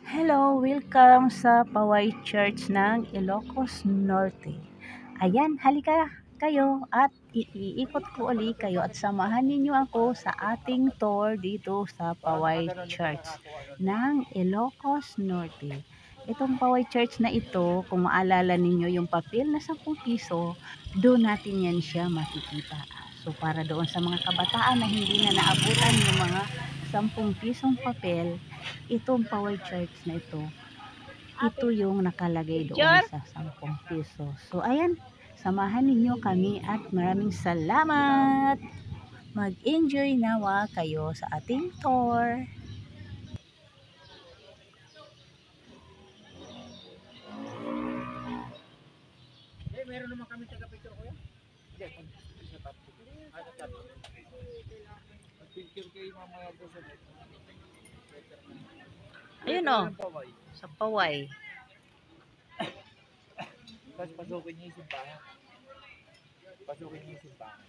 Hello, welcome sa Paway Church ng Ilocos Norte. Ayan, halika kayo at iikot ko uli kayo at samahan ninyo ako sa ating tour dito sa Paway Church ng Ilocos Norte. Itong Paway Church na ito, kung maalala ninyo yung papel na 10 piso, doon natin yan siya makikita. So para doon sa mga kabataan na hindi na naabutan yung mga 10 pisong papel, itong Paway Church na ito yung nakalagay doon sa 10 piso. So ayan, samahan ninyo kami at maraming salamat. Mag-enjoy nawa kayo sa ating tour. Meron naman kami taga-picture ko yan. Hindi, sa top. Ano top? Picture kayo mamaya po sa net. Ayun o, sa Paway. Tapos pasukin niyo yung simbahan. Pasukin niyo yung simbahan.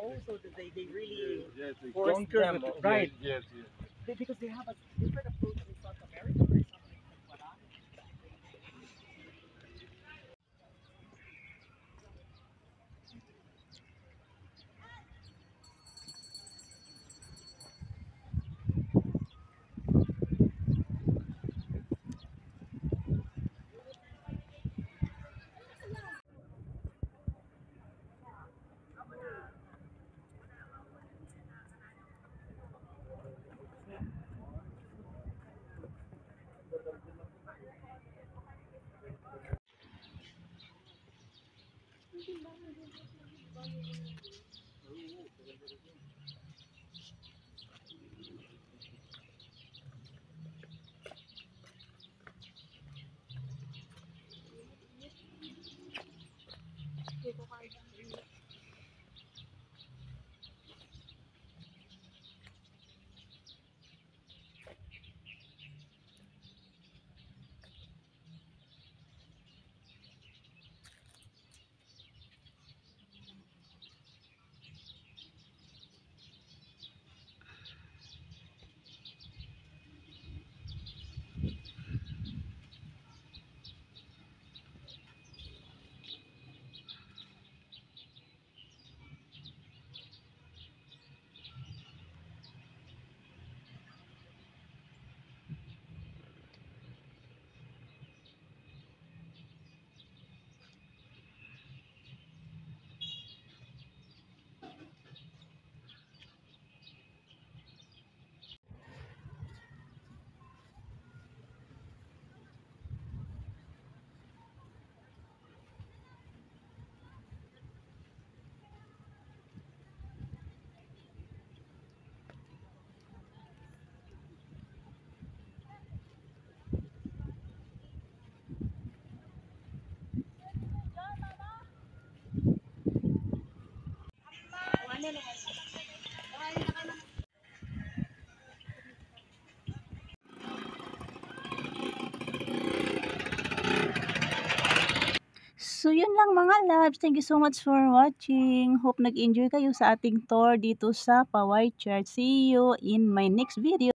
Oh, so they really force them, right? Yes. Because they have a different approach in South America or something like that. So yun lang mga loves. Thank you so much for watching. Hope nag-enjoy kayo sa ating tour dito sa Paway Church. See you in my next video.